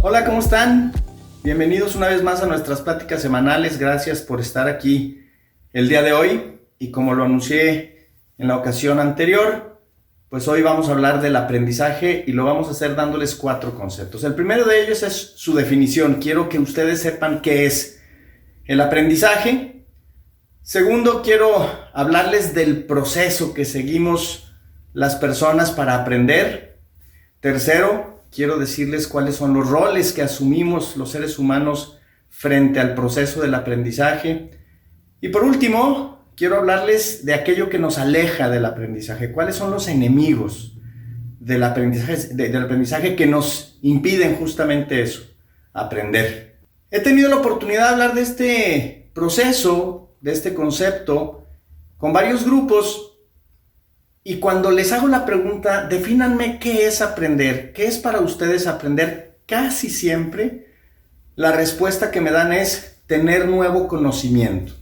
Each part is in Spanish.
Hola, ¿cómo están? Bienvenidos una vez más a nuestras pláticas semanales. Gracias por estar aquí el día de hoy. Y como lo anuncié en la ocasión anterior, pues hoy vamos a hablar del aprendizaje y lo vamos a hacer dándoles 4 conceptos. El primero de ellos es su definición. Quiero que ustedes sepan qué es el aprendizaje. Segundo, quiero hablarles del proceso que seguimos las personas para aprender. Tercero, quiero decirles cuáles son los roles que asumimos los seres humanos frente al proceso del aprendizaje. Y por último, quiero hablarles de aquello que nos aleja del aprendizaje. ¿Cuáles son los enemigos del aprendizaje que nos impiden justamente eso, aprender? He tenido la oportunidad de hablar de este proceso, de este concepto, con varios grupos. Y cuando les hago la pregunta, defínanme qué es aprender, qué es para ustedes aprender, casi siempre la respuesta que me dan es tener nuevo conocimiento.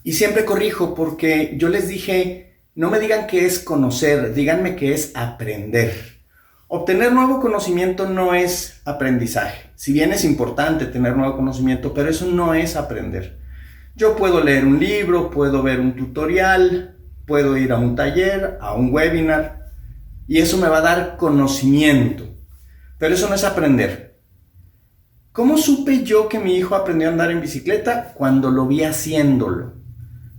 Y siempre corrijo porque yo les dije, no me digan qué es conocer, díganme qué es aprender. Obtener nuevo conocimiento no es aprendizaje. Si bien es importante tener nuevo conocimiento, pero eso no es aprender. Yo puedo leer un libro, puedo ver un tutorial, puedo ir a un taller, a un webinar, y eso me va a dar conocimiento. Pero eso no es aprender. ¿Cómo supe yo que mi hijo aprendió a andar en bicicleta? Cuando lo vi haciéndolo.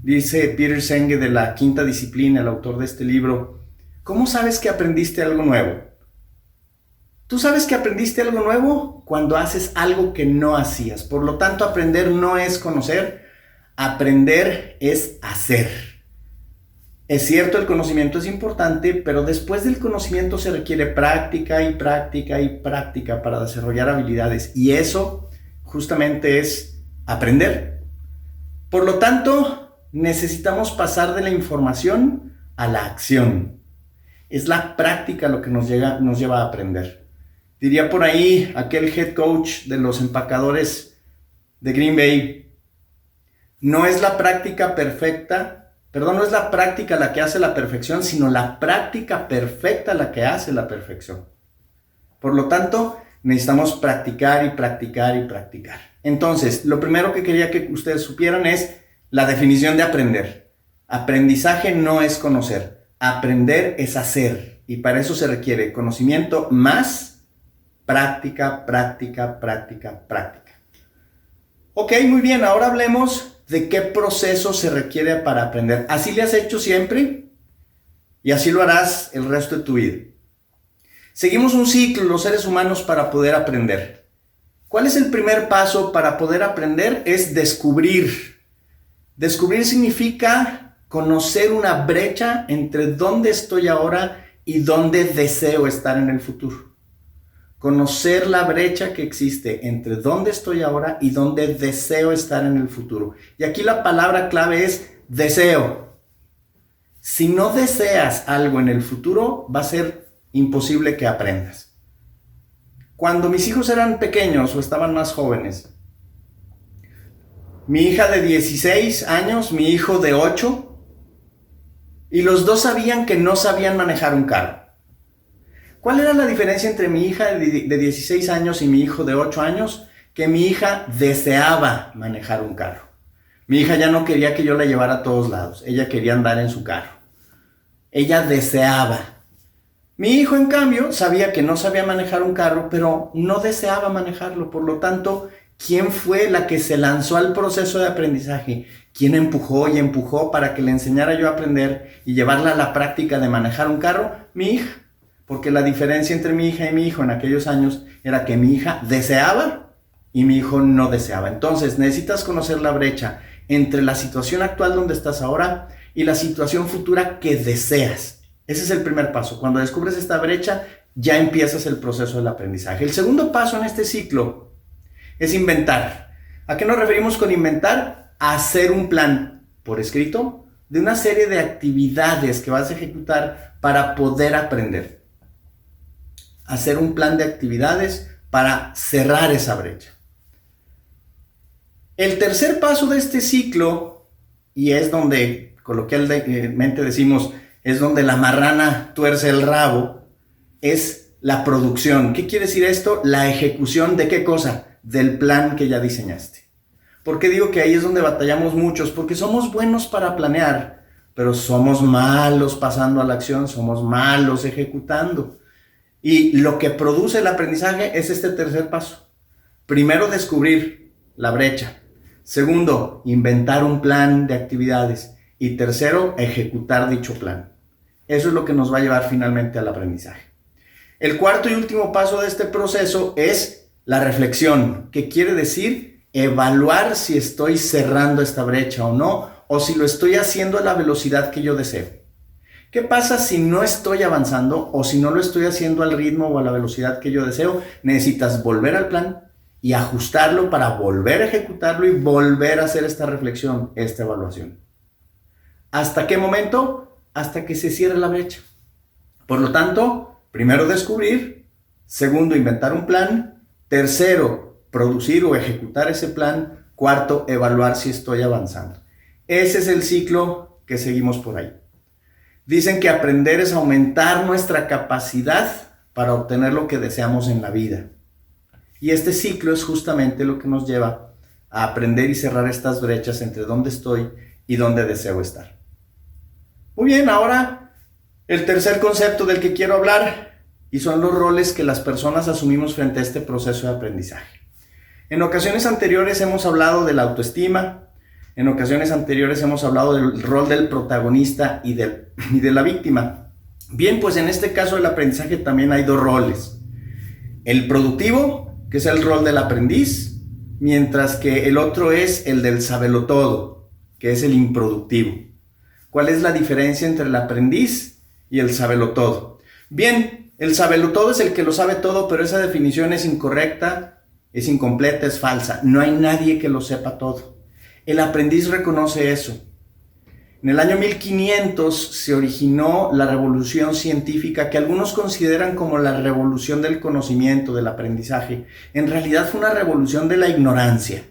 Dice Peter Senge de La Quinta Disciplina, el autor de este libro, ¿cómo sabes que aprendiste algo nuevo? Tú sabes que aprendiste algo nuevo cuando haces algo que no hacías. Por lo tanto, aprender no es conocer, aprender es hacer. Es cierto, el conocimiento es importante, pero después del conocimiento se requiere práctica y práctica y práctica para desarrollar habilidades. Y eso justamente es aprender. Por lo tanto, necesitamos pasar de la información a la acción. Es la práctica lo que nos lleva a aprender. Diría por ahí aquel head coach de los empacadores de Green Bay, no es la práctica la que hace la perfección, sino la práctica perfecta la que hace la perfección. Por lo tanto, necesitamos practicar y practicar y practicar. Entonces, lo primero que quería que ustedes supieran es la definición de aprender. Aprendizaje no es conocer, aprender es hacer. Y para eso se requiere conocimiento más práctica, práctica, práctica, práctica. Ok, muy bien, ahora hablemos de qué proceso se requiere para aprender. Así le has hecho siempre y así lo harás el resto de tu vida. Seguimos un ciclo los seres humanos para poder aprender. ¿Cuál es el primer paso para poder aprender? Es descubrir. Descubrir significa conocer una brecha entre dónde estoy ahora y dónde deseo estar en el futuro. Conocer la brecha que existe entre dónde estoy ahora y dónde deseo estar en el futuro. Y aquí la palabra clave es deseo. Si no deseas algo en el futuro, va a ser imposible que aprendas. Cuando mis hijos eran pequeños o estaban más jóvenes, mi hija de 16 años, mi hijo de 8, y los dos sabían que no sabían manejar un carro. ¿Cuál era la diferencia entre mi hija de 16 años y mi hijo de 8 años? Que mi hija deseaba manejar un carro. Mi hija ya no quería que yo la llevara a todos lados. Ella quería andar en su carro. Ella deseaba. Mi hijo, en cambio, sabía que no sabía manejar un carro, pero no deseaba manejarlo. Por lo tanto, ¿quién fue la que se lanzó al proceso de aprendizaje? ¿Quién empujó y empujó para que le enseñara yo a aprender y llevarla a la práctica de manejar un carro? Mi hija. Porque la diferencia entre mi hija y mi hijo en aquellos años era que mi hija deseaba y mi hijo no deseaba. Entonces necesitas conocer la brecha entre la situación actual donde estás ahora y la situación futura que deseas. Ese es el primer paso. Cuando descubres esta brecha, ya empiezas el proceso del aprendizaje. El segundo paso en este ciclo es inventar. ¿A qué nos referimos con inventar? A hacer un plan por escrito de una serie de actividades que vas a ejecutar para poder aprender. Hacer un plan de actividades para cerrar esa brecha. El tercer paso de este ciclo, y es donde coloquialmente decimos, es donde la marrana tuerce el rabo, es la producción. ¿Qué quiere decir esto? La ejecución de ¿qué cosa? Del plan que ya diseñaste. ¿Por qué digo que ahí es donde batallamos muchos? Porque somos buenos para planear, pero somos malos pasando a la acción, somos malos ejecutando. Y lo que produce el aprendizaje es este tercer paso. Primero, descubrir la brecha. Segundo, inventar un plan de actividades. Y tercero, ejecutar dicho plan. Eso es lo que nos va a llevar finalmente al aprendizaje. El cuarto y último paso de este proceso es la reflexión, que quiere decir evaluar si estoy cerrando esta brecha o no, o si lo estoy haciendo a la velocidad que yo deseo. ¿Qué pasa si no estoy avanzando o si no lo estoy haciendo al ritmo o a la velocidad que yo deseo? Necesitas volver al plan y ajustarlo para volver a ejecutarlo y volver a hacer esta reflexión, esta evaluación. ¿Hasta qué momento? Hasta que se cierre la brecha. Por lo tanto, primero descubrir, segundo, inventar un plan, tercero, producir o ejecutar ese plan, cuarto, evaluar si estoy avanzando. Ese es el ciclo que seguimos por ahí. Dicen que aprender es aumentar nuestra capacidad para obtener lo que deseamos en la vida. Y este ciclo es justamente lo que nos lleva a aprender y cerrar estas brechas entre dónde estoy y dónde deseo estar. Muy bien, ahora el tercer concepto del que quiero hablar y son los roles que las personas asumimos frente a este proceso de aprendizaje. En ocasiones anteriores hemos hablado de la autoestima, en ocasiones anteriores hemos hablado del rol del protagonista y de la víctima. Bien, pues en este caso del aprendizaje también hay dos roles. El productivo, que es el rol del aprendiz, mientras que el otro es el del sabelotodo, que es el improductivo. ¿Cuál es la diferencia entre el aprendiz y el sabelotodo? Bien, el sabelotodo es el que lo sabe todo, pero esa definición es incorrecta, es incompleta, es falsa. No hay nadie que lo sepa todo. El aprendiz reconoce eso. En el año 1500 se originó la revolución científica que algunos consideran como la revolución del conocimiento, del aprendizaje. En realidad fue una revolución de la ignorancia.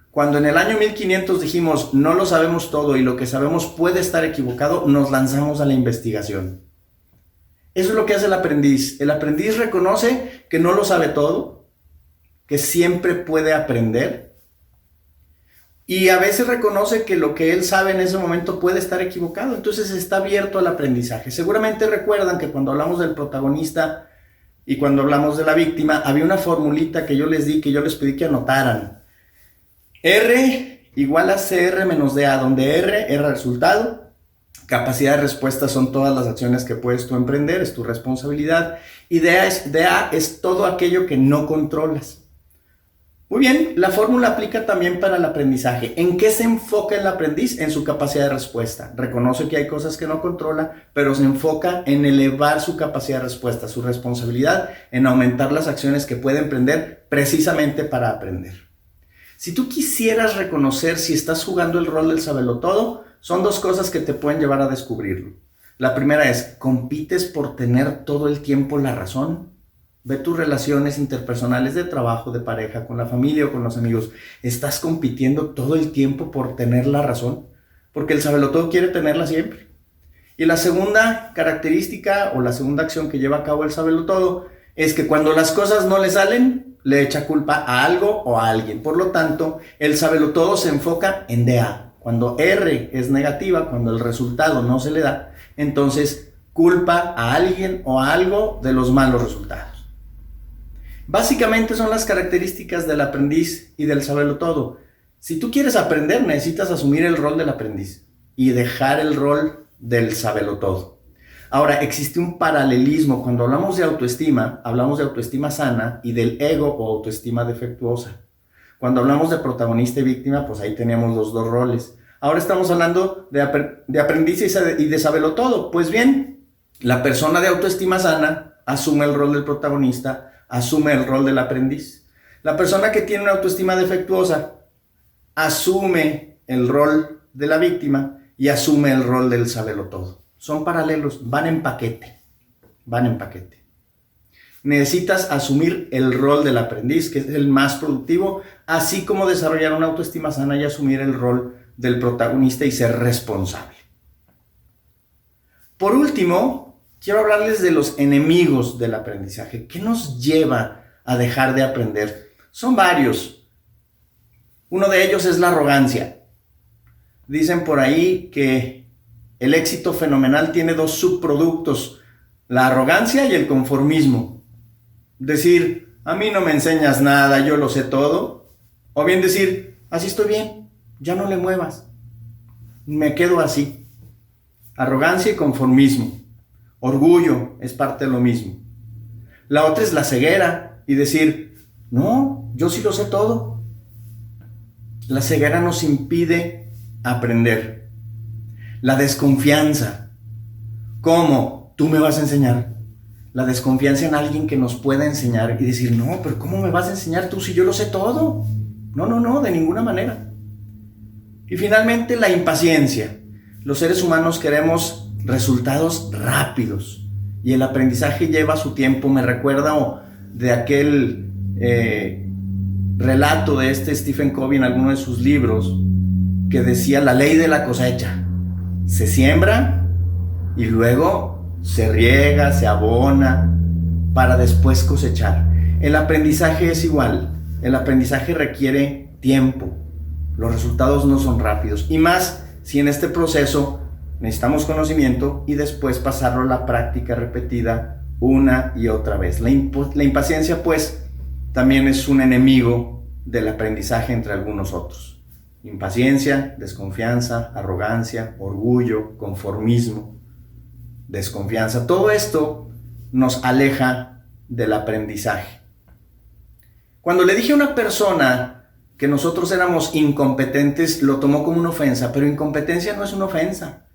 Cuando en el año 1500 dijimos no lo sabemos todo y lo que sabemos puede estar equivocado, nos lanzamos a la investigación. Eso es lo que hace el aprendiz. El aprendiz reconoce que no lo sabe todo, que siempre puede aprender. Y a veces reconoce que lo que él sabe en ese momento puede estar equivocado, entonces está abierto al aprendizaje. Seguramente recuerdan que cuando hablamos del protagonista y cuando hablamos de la víctima, había una formulita que yo les di, que yo les pedí que anotaran. R igual a CR menos DA, donde R era resultado, capacidad de respuesta son todas las acciones que puedes tú emprender, es tu responsabilidad, y DA es todo aquello que no controlas. Muy bien, la fórmula aplica también para el aprendizaje. ¿En qué se enfoca el aprendiz? En su capacidad de respuesta. Reconoce que hay cosas que no controla, pero se enfoca en elevar su capacidad de respuesta, su responsabilidad, en aumentar las acciones que puede emprender precisamente para aprender. Si tú quisieras reconocer si estás jugando el rol del sabelotodo, son dos cosas que te pueden llevar a descubrirlo. La primera es, ¿compites por tener todo el tiempo la razón? Ve tus relaciones interpersonales de trabajo, de pareja, con la familia o con los amigos. ¿Estás compitiendo todo el tiempo por tener la razón? Porque el sabelotodo quiere tenerla siempre. Y la segunda característica o la segunda acción que lleva a cabo el sabelotodo es que cuando las cosas no le salen, le echa culpa a algo o a alguien. Por lo tanto, el sabelotodo se enfoca en DA. Cuando R es negativa, cuando el resultado no se le da, entonces culpa a alguien o a algo de los malos resultados. Básicamente son las características del aprendiz y del sabelotodo. Si tú quieres aprender, necesitas asumir el rol del aprendiz y dejar el rol del sabelotodo. Ahora, existe un paralelismo. Cuando hablamos de autoestima sana y del ego o autoestima defectuosa. Cuando hablamos de protagonista y víctima, pues ahí teníamos los dos roles. Ahora estamos hablando de aprendiz y de sabelotodo. Pues bien, la persona de autoestima sana asume el rol del protagonista, asume el rol del aprendiz. La persona que tiene una autoestima defectuosa asume el rol de la víctima y asume el rol del sabelotodo. Son paralelos, van en paquete. Necesitas asumir el rol del aprendiz, que es el más productivo, así como desarrollar una autoestima sana y asumir el rol del protagonista y ser responsable. Por último, quiero hablarles de los enemigos del aprendizaje. ¿Qué nos lleva a dejar de aprender? Son varios. Uno de ellos es la arrogancia. Dicen por ahí que el éxito fenomenal tiene dos subproductos: la arrogancia y el conformismo. Decir, a mí no me enseñas nada, yo lo sé todo. O bien decir, así estoy bien, ya no le muevas, me quedo así. Arrogancia y conformismo. Orgullo es parte de lo mismo. La otra es la ceguera y decir, no, yo sí lo sé todo. La ceguera nos impide aprender. La desconfianza. ¿Cómo? ¿Tú me vas a enseñar? La desconfianza en alguien que nos pueda enseñar y decir, no, pero ¿cómo me vas a enseñar tú si yo lo sé todo? No, de ninguna manera. Y finalmente la impaciencia. Los seres humanos queremos resultados rápidos y el aprendizaje lleva su tiempo. Me recuerda de aquel relato de Stephen Covey en alguno de sus libros que decía la ley de la cosecha. Se siembra y luego se riega, se abona para después cosechar. El aprendizaje es igual. El aprendizaje requiere tiempo. Los resultados no son rápidos. Y más si en este proceso necesitamos conocimiento y después pasarlo a la práctica repetida una y otra vez. La impaciencia, pues, también es un enemigo del aprendizaje entre algunos otros. Impaciencia, desconfianza, arrogancia, orgullo, conformismo, desconfianza. Todo esto nos aleja del aprendizaje. Cuando le dije a una persona que nosotros éramos incompetentes, lo tomó como una ofensa, pero incompetencia no es una ofensa.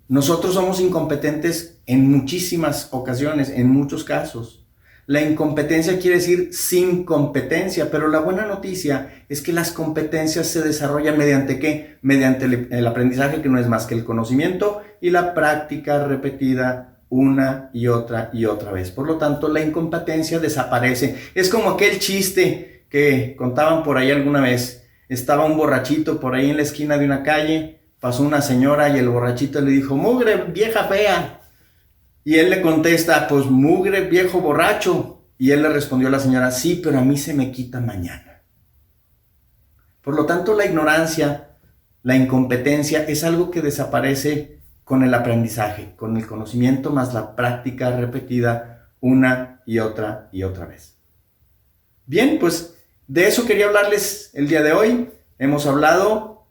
Nosotros somos incompetentes en muchísimas ocasiones, en muchos casos. La incompetencia quiere decir sin competencia, pero la buena noticia es que las competencias se desarrollan ¿mediante qué? Mediante el aprendizaje, que no es más que el conocimiento y la práctica repetida una y otra vez. Por lo tanto, la incompetencia desaparece. Es como aquel chiste que contaban por ahí alguna vez. Estaba un borrachito por ahí en la esquina de una calle, pasó una señora y el borrachito le dijo, mugre vieja fea. Y él le contesta, pues mugre viejo borracho. Y él le respondió a la señora, sí, pero a mí se me quita mañana. Por lo tanto, la ignorancia, la incompetencia es algo que desaparece con el aprendizaje, con el conocimiento más la práctica repetida una y otra vez. Bien, pues de eso quería hablarles el día de hoy. Hemos hablado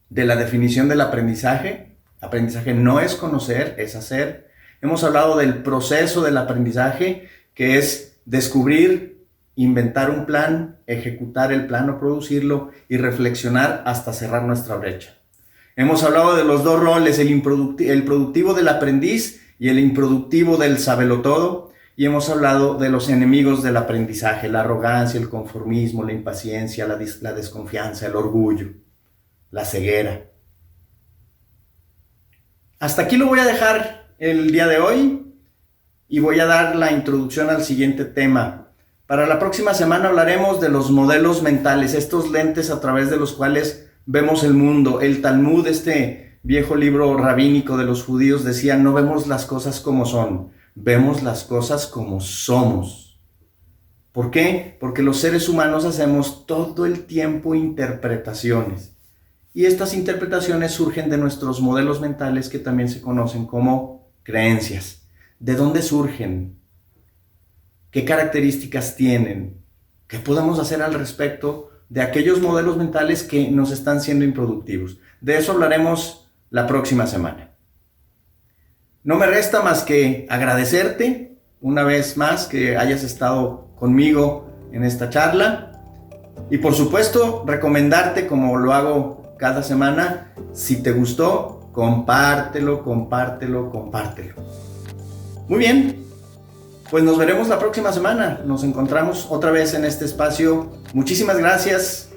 de la definición del aprendizaje. Aprendizaje no es conocer, es hacer. Hemos hablado del proceso del aprendizaje, que es descubrir, inventar un plan, ejecutar el plan o producirlo y reflexionar hasta cerrar nuestra brecha. Hemos hablado de los dos roles, el productivo del aprendiz y el improductivo del sabelotodo. Y hemos hablado de los enemigos del aprendizaje, la arrogancia, el conformismo, la impaciencia, la desconfianza, el orgullo, la ceguera. Hasta aquí lo voy a dejar el día de hoy y voy a dar la introducción al siguiente tema. Para la próxima semana hablaremos de los modelos mentales, estos lentes a través de los cuales vemos el mundo. El Talmud, este viejo libro rabínico de los judíos, decía, no vemos las cosas como son, vemos las cosas como somos. ¿Por qué? Porque los seres humanos hacemos todo el tiempo interpretaciones. Y estas interpretaciones surgen de nuestros modelos mentales, que también se conocen como creencias. ¿De dónde surgen? ¿Qué características tienen? ¿Qué podemos hacer al respecto de aquellos modelos mentales que nos están siendo improductivos? De eso hablaremos la próxima semana. No me resta más que agradecerte una vez más que hayas estado conmigo en esta charla y por supuesto recomendarte, como lo hago cada semana, si te gustó, compártelo. Muy bien, pues nos veremos la próxima semana, nos encontramos otra vez en este espacio. Muchísimas gracias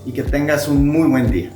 y que tengas un muy buen día.